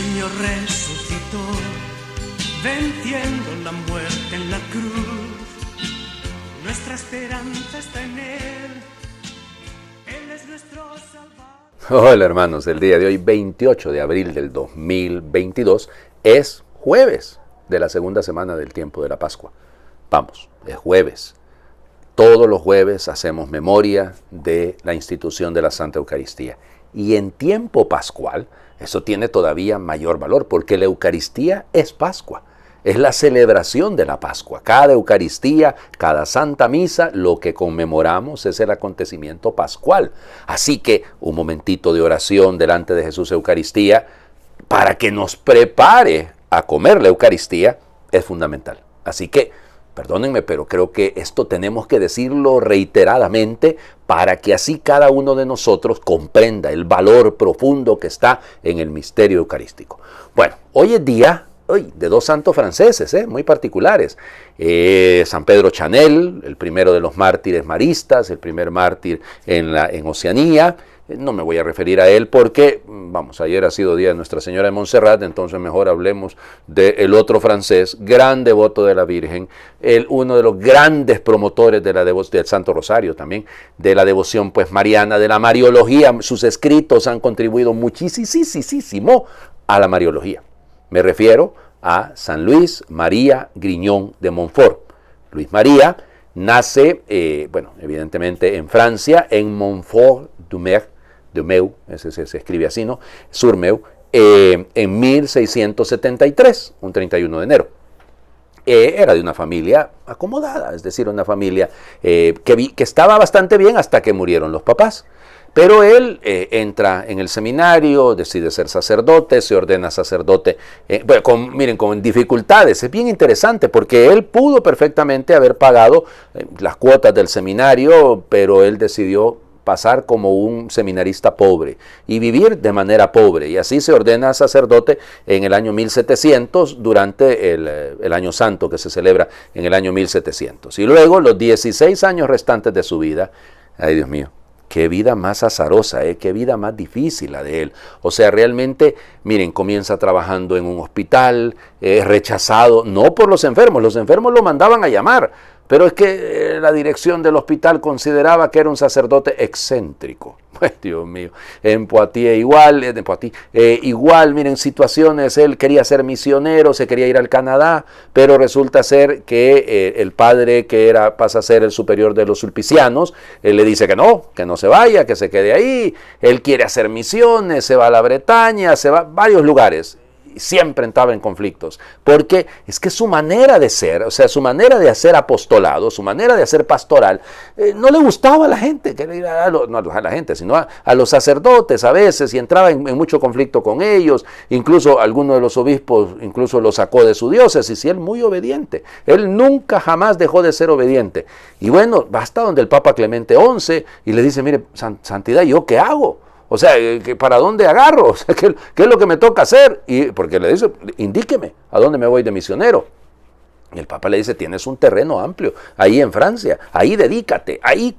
Señor resucitó, venciendo la muerte en la cruz. Nuestra esperanza está en Él. Él es nuestro Salvador. Hola hermanos, el día de hoy, 28 de abril del 2022, es jueves de la segunda semana del tiempo de la Pascua. Vamos, es jueves. Todos los jueves hacemos memoria de la institución de la Santa Eucaristía. Y en tiempo pascual, eso tiene todavía mayor valor, porque la Eucaristía es Pascua. Es la celebración de la Pascua. Cada Eucaristía, cada Santa Misa, lo que conmemoramos es el acontecimiento pascual. Así que un momentito de oración delante de Jesús Eucaristía, para que nos prepare a comer la Eucaristía, es fundamental. Así que, perdónenme, pero creo que esto tenemos que decirlo reiteradamente para que así cada uno de nosotros comprenda el valor profundo que está en el misterio eucarístico. Bueno, hoy es día de dos santos franceses, muy particulares. San Pedro Chanel, el primero de los mártires maristas, el primer mártir en Oceanía. No me voy a referir a él porque, ayer ha sido día de Nuestra Señora de Montserrat, entonces mejor hablemos del otro francés, gran devoto de la Virgen, uno de los grandes promotores de del Santo Rosario también, de la devoción mariana, de la Mariología. Sus escritos han contribuido muchísimo a la Mariología. Me refiero a San Luis María Grignon de Montfort. Luis María nace, evidentemente en Francia, en Montfort-du-Meur, se escribe así, ¿no? Surmeu, en 1673, un 31 de enero. Era de una familia acomodada, es decir, una familia que estaba bastante bien hasta que murieron los papás. Pero él entra en el seminario, decide ser sacerdote, se ordena sacerdote, con dificultades. Es bien interesante porque él pudo perfectamente haber pagado las cuotas del seminario, pero él decidió pasar como un seminarista pobre y vivir de manera pobre. Y así se ordena sacerdote en el año 1700, durante el año santo que se celebra en el año 1700. Y luego los 16 años restantes de su vida, ay Dios mío, qué vida más azarosa, qué vida más difícil la de él. O sea, realmente, comienza trabajando en un hospital, rechazado, no por los enfermos lo mandaban a llamar, pero es que la dirección del hospital consideraba que era un sacerdote excéntrico. Pues Dios mío, en Poitiers igual, situaciones, él quería ser misionero, se quería ir al Canadá, pero resulta ser que el padre pasa a ser el superior de los sulpicianos, él le dice que no se vaya, que se quede ahí, él quiere hacer misiones, se va a la Bretaña, se va a varios lugares. Siempre entraba en conflictos, porque es que su manera de ser, o sea, su manera de hacer apostolado, su manera de hacer pastoral, no le gustaba a la gente, no a la gente, sino a los sacerdotes a veces, y entraba en mucho conflicto con ellos. Incluso alguno de los obispos lo sacó de su diócesis, y él muy obediente, él nunca jamás dejó de ser obediente. Y bueno, va hasta donde el Papa Clemente XI y le dice, mire, santidad, ¿yo qué hago? O sea, ¿para dónde agarro? O sea, ¿qué es lo que me toca hacer? Y porque le dice, indíqueme a dónde me voy de misionero. Y el Papa le dice, tienes un terreno amplio ahí en Francia, ahí dedícate, ahí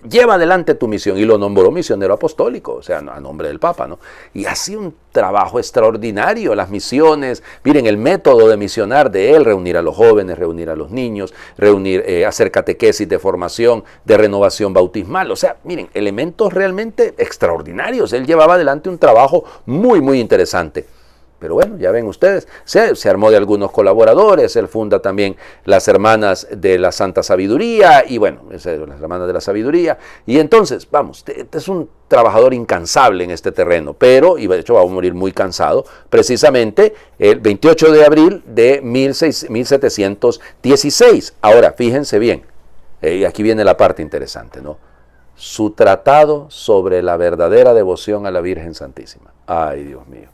lleva adelante tu misión. Y lo nombró misionero apostólico, o sea, a nombre del Papa, ¿no? Y hacía un trabajo extraordinario, las misiones. Miren, el método de misionar de él, reunir a los jóvenes, reunir a los niños, hacer catequesis de formación, de renovación bautismal. O sea, miren, elementos realmente extraordinarios. Él llevaba adelante un trabajo muy interesante. Pero bueno, ya ven ustedes, se armó de algunos colaboradores, él funda también las Hermanas de la Santa Sabiduría, y bueno, las Hermanas de la Sabiduría, y entonces, es un trabajador incansable en este terreno, pero, y de hecho va a morir muy cansado, precisamente el 28 de abril de 1716. Ahora, fíjense bien, aquí viene la parte interesante, ¿no? Su tratado sobre la verdadera devoción a la Virgen Santísima. Ay, Dios mío.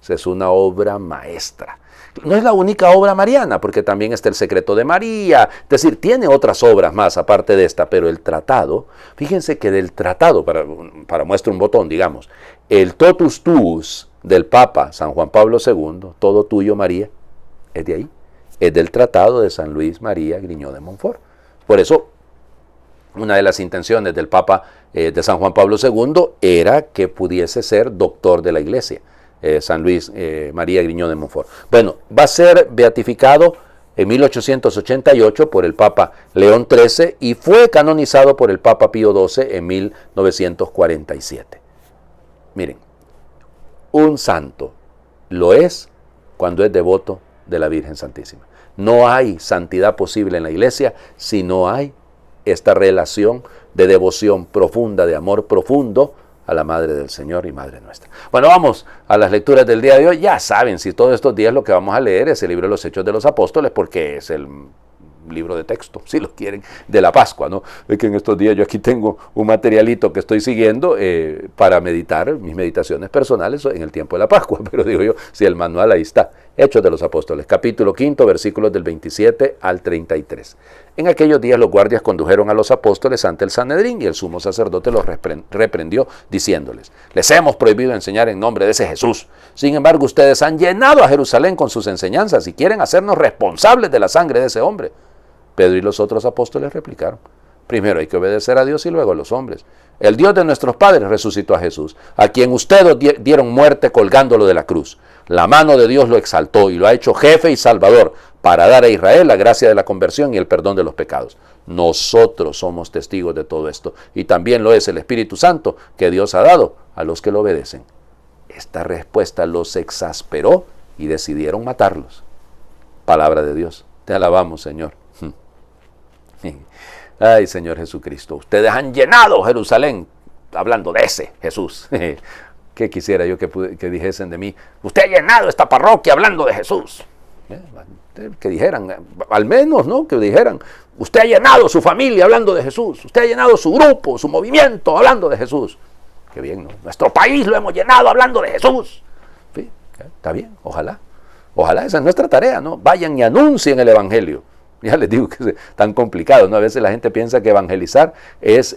Es una obra maestra. No es la única obra mariana, porque también está el Secreto de María, es decir, tiene otras obras más aparte de esta, pero el tratado, fíjense que del tratado, para muestra un botón, digamos, el Totus Tuus del Papa San Juan Pablo II, todo tuyo María, es de ahí, es del tratado de San Luis María Grignon de Montfort. Por eso, una de las intenciones del Papa de San Juan Pablo II era que pudiese ser doctor de la Iglesia. San Luis María Griñón de Montfort. Bueno, va a ser beatificado en 1888 por el Papa León XIII y fue canonizado por el Papa Pío XII en 1947. Miren, un santo lo es cuando es devoto de la Virgen Santísima. No hay santidad posible en la iglesia si no hay esta relación de devoción profunda, de amor profundo a la Madre del Señor y Madre nuestra. Bueno, vamos a las lecturas del día de hoy. Ya saben, si todos estos días lo que vamos a leer es el libro de los Hechos de los Apóstoles, porque es el libro de texto, si lo quieren, de la Pascua, ¿no? Es que en estos días yo aquí tengo un materialito que estoy siguiendo para meditar, mis meditaciones personales en el tiempo de la Pascua, pero digo yo, si el manual ahí está. Hechos de los Apóstoles, capítulo 5, versículos del 27 al 33. En aquellos días los guardias condujeron a los apóstoles ante el Sanedrín y el sumo sacerdote los reprendió diciéndoles: les hemos prohibido enseñar en nombre de ese Jesús. Sin embargo, ustedes han llenado a Jerusalén con sus enseñanzas y quieren hacernos responsables de la sangre de ese hombre. Pedro y los otros apóstoles replicaron: primero hay que obedecer a Dios y luego a los hombres. El Dios de nuestros padres resucitó a Jesús, a quien ustedes dieron muerte colgándolo de la cruz. La mano de Dios lo exaltó y lo ha hecho jefe y salvador para dar a Israel la gracia de la conversión y el perdón de los pecados. Nosotros somos testigos de todo esto y también lo es el Espíritu Santo que Dios ha dado a los que lo obedecen. Esta respuesta los exasperó y decidieron matarlos. Palabra de Dios. Te alabamos, Señor. Ay, Señor Jesucristo, ustedes han llenado Jerusalén hablando de ese Jesús. ¿Qué quisiera yo que dijesen de mí? Usted ha llenado esta parroquia hablando de Jesús. Que dijeran, al menos, ¿no? Que dijeran, usted ha llenado su familia hablando de Jesús. Usted ha llenado su grupo, su movimiento hablando de Jesús. Qué bien, ¿no? Nuestro país lo hemos llenado hablando de Jesús. Sí, está bien, ojalá. Ojalá, esa es nuestra tarea, ¿no? Vayan y anuncien el Evangelio. Ya les digo que es tan complicado, ¿no? A veces la gente piensa que evangelizar es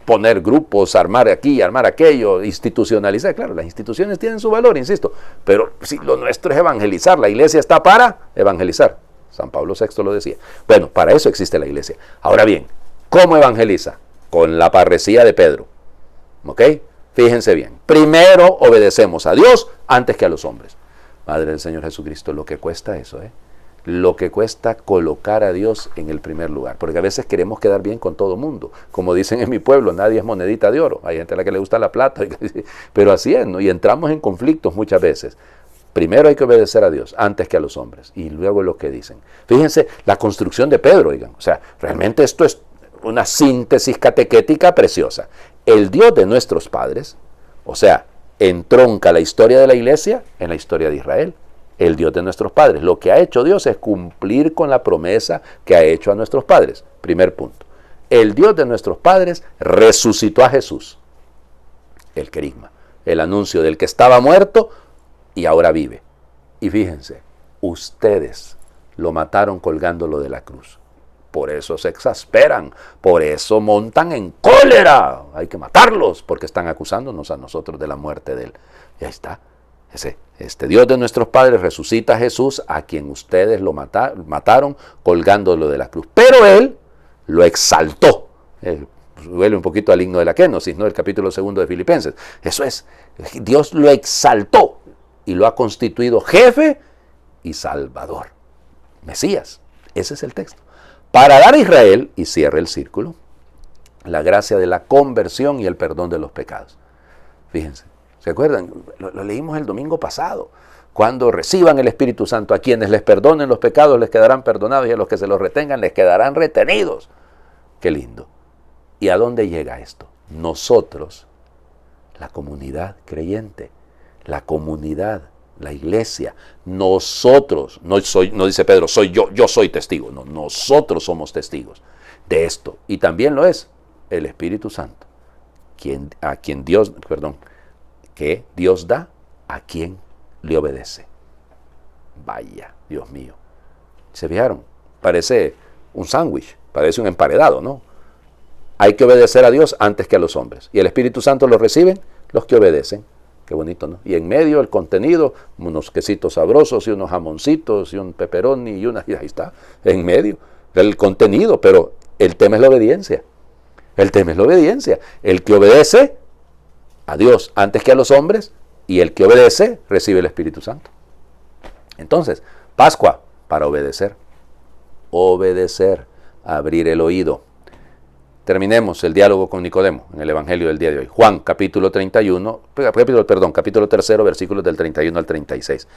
poner grupos, armar aquí, armar aquello, institucionalizar. Claro, las instituciones tienen su valor, insisto, pero si lo nuestro es evangelizar, la iglesia está para evangelizar. San Pablo VI lo decía. Bueno, para eso existe la iglesia. Ahora bien, ¿cómo evangeliza? Con la parresía de Pedro. ¿Ok? Fíjense bien. Primero obedecemos a Dios antes que a los hombres. Madre del Señor Jesucristo, lo que cuesta eso, lo que cuesta colocar a Dios en el primer lugar, porque a veces queremos quedar bien con todo mundo, como dicen en mi pueblo, nadie es monedita de oro, hay gente a la que le gusta la plata, pero así es, ¿no? Y entramos en conflictos muchas veces. Primero hay que obedecer a Dios antes que a los hombres, y luego lo que dicen. Fíjense la construcción de Pedro, oigan, o sea, realmente esto es una síntesis catequética preciosa. El Dios de nuestros padres, o sea, entronca la historia de la iglesia en la historia de Israel. El Dios de nuestros padres. Lo que ha hecho Dios es cumplir con la promesa que ha hecho a nuestros padres. Primer punto. El Dios de nuestros padres resucitó a Jesús. El querigma. El anuncio del que estaba muerto y ahora vive. Y fíjense, ustedes lo mataron colgándolo de la cruz. Por eso se exasperan, por eso montan en cólera. Hay que matarlos porque están acusándonos a nosotros de la muerte de él. Y ahí está. Este Dios de nuestros padres resucita a Jesús, a quien ustedes lo mataron colgándolo de la cruz. Pero él lo exaltó. Huele un poquito al himno de la kenosis, ¿no? El capítulo 2 de Filipenses. Eso es, Dios lo exaltó y lo ha constituido jefe y salvador. Mesías, ese es el texto. Para dar a Israel, y cierra el círculo, la gracia de la conversión y el perdón de los pecados. Fíjense. ¿Se acuerdan? Lo leímos el domingo pasado. Cuando reciban el Espíritu Santo, a quienes les perdonen los pecados les quedarán perdonados y a los que se los retengan les quedarán retenidos. Qué lindo. ¿Y a dónde llega esto? Nosotros, la comunidad creyente, la comunidad, la iglesia, nosotros, no dice Pedro, soy yo soy testigo. No, nosotros somos testigos de esto. Y también lo es el Espíritu Santo, que Dios da a quien le obedece. Vaya, Dios mío. ¿Se fijaron? Parece un sándwich, parece un emparedado, ¿no? Hay que obedecer a Dios antes que a los hombres. Y el Espíritu Santo lo reciben los que obedecen. Qué bonito, ¿no? Y en medio el contenido, unos quesitos sabrosos y unos jamoncitos y un pepperoni y ahí está, en medio. El contenido, pero el tema es la obediencia. El tema es la obediencia. El que obedece a Dios antes que a los hombres Y el que obedece, recibe el Espíritu Santo. Entonces, Pascua, para obedecer. Obedecer, abrir el oído. Terminemos el diálogo con Nicodemo en el Evangelio del día de hoy. Juan, capítulo 3, versículos del 31 al 36.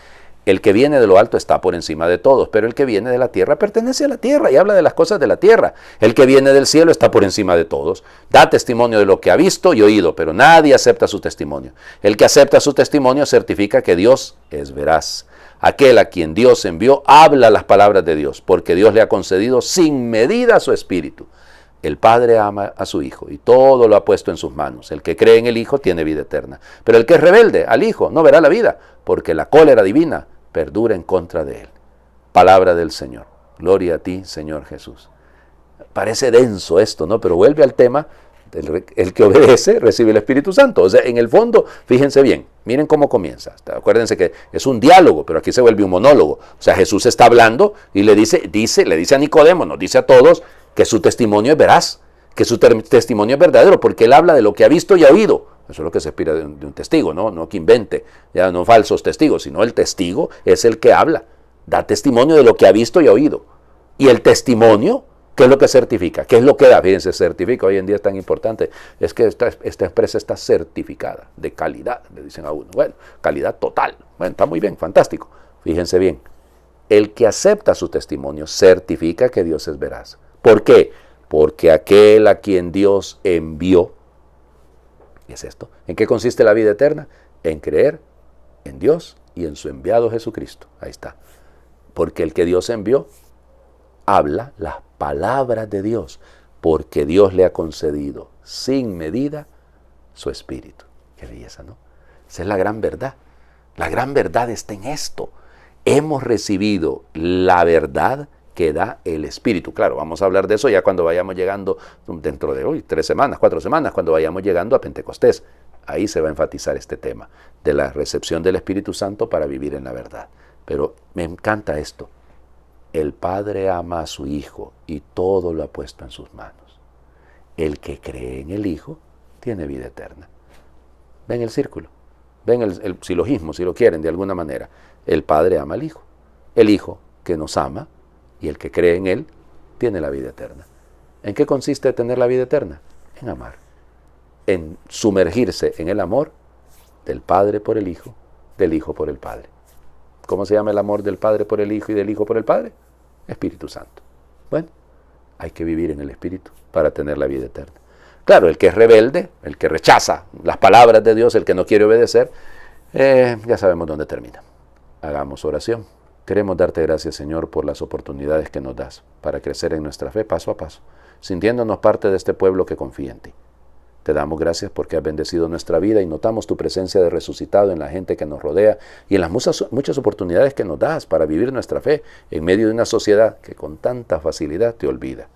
El que viene de lo alto está por encima de todos, pero el que viene de la tierra pertenece a la tierra y habla de las cosas de la tierra. El que viene del cielo está por encima de todos. Da testimonio de lo que ha visto y oído, pero nadie acepta su testimonio. El que acepta su testimonio certifica que Dios es veraz. Aquel a quien Dios envió habla las palabras de Dios, porque Dios le ha concedido sin medida su espíritu. El Padre ama a su Hijo y todo lo ha puesto en sus manos. El que cree en el Hijo tiene vida eterna. Pero el que es rebelde al Hijo no verá la vida, porque la cólera divina perdura en contra de él. Palabra del Señor. Gloria a ti, Señor Jesús. Parece denso esto, ¿no? Pero vuelve al tema. El que obedece recibe el Espíritu Santo. O sea, en el fondo, fíjense bien, miren cómo comienza. Acuérdense que es un diálogo, pero aquí se vuelve un monólogo. O sea, Jesús está hablando y le dice a Nicodemo, nos dice a todos que su testimonio es veraz, que su testimonio es verdadero, porque él habla de lo que ha visto y ha oído. Eso es lo que se espera de un testigo, no que invente, ya no falsos testigos, sino el testigo es el que habla, da testimonio de lo que ha visto y ha oído. Y el testimonio, ¿qué es lo que certifica? ¿Qué es lo que da? Fíjense, certifica, hoy en día es tan importante, es que esta empresa está certificada de calidad, le dicen a uno. Bueno, calidad total. Bueno, está muy bien, fantástico. Fíjense bien, el que acepta su testimonio certifica que Dios es veraz. ¿Por qué? Porque aquel a quien Dios envió, ¿qué es esto? ¿En qué consiste la vida eterna? En creer en Dios y en su enviado Jesucristo. Ahí está. Porque el que Dios envió habla las palabras de Dios, porque Dios le ha concedido sin medida su espíritu. Qué belleza, ¿no? Esa es la gran verdad. La gran verdad está en esto. Hemos recibido la verdad que da el Espíritu. Claro, vamos a hablar de eso ya cuando vayamos llegando, dentro de hoy, 3 semanas, 4 semanas, cuando vayamos llegando a Pentecostés. Ahí se va a enfatizar este tema de la recepción del Espíritu Santo para vivir en la verdad. Pero me encanta esto. El Padre ama a su Hijo y todo lo ha puesto en sus manos. El que cree en el Hijo tiene vida eterna. Ven el círculo, ven el silogismo, si lo quieren de alguna manera. El Padre ama al Hijo. El Hijo que nos ama y el que cree en Él tiene la vida eterna. ¿En qué consiste tener la vida eterna? En amar. En sumergirse en el amor del Padre por el Hijo, del Hijo por el Padre. ¿Cómo se llama el amor del Padre por el Hijo y del Hijo por el Padre? Espíritu Santo. Bueno, hay que vivir en el Espíritu para tener la vida eterna. Claro, el que es rebelde, el que rechaza las palabras de Dios, el que no quiere obedecer, ya sabemos dónde termina. Hagamos oración. Queremos darte gracias, Señor, por las oportunidades que nos das para crecer en nuestra fe paso a paso, sintiéndonos parte de este pueblo que confía en ti. Te damos gracias porque has bendecido nuestra vida y notamos tu presencia de resucitado en la gente que nos rodea y en las muchas oportunidades que nos das para vivir nuestra fe en medio de una sociedad que con tanta facilidad te olvida.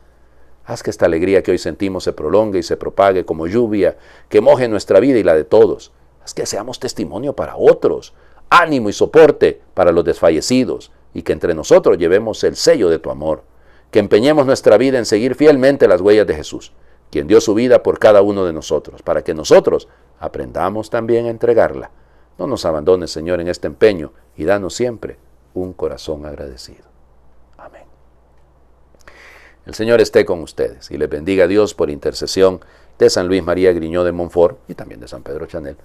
Haz que esta alegría que hoy sentimos se prolongue y se propague como lluvia, que moje nuestra vida y la de todos. Haz que seamos testimonio para otros, ánimo y soporte para los desfallecidos, y que entre nosotros llevemos el sello de tu amor, que empeñemos nuestra vida en seguir fielmente las huellas de Jesús, quien dio su vida por cada uno de nosotros, para que nosotros aprendamos también a entregarla. No nos abandones, Señor, en este empeño, y danos siempre un corazón agradecido. Amén. El Señor esté con ustedes, y les bendiga Dios por intercesión de San Luis María Griñó de Montfort, y también de San Pedro Chanel,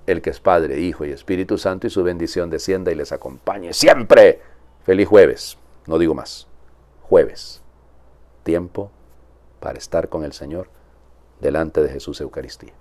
el que es Padre, Hijo y Espíritu Santo, y su bendición descienda y les acompañe siempre. Feliz jueves, no digo más, jueves, tiempo para estar con el Señor delante de Jesús Eucaristía.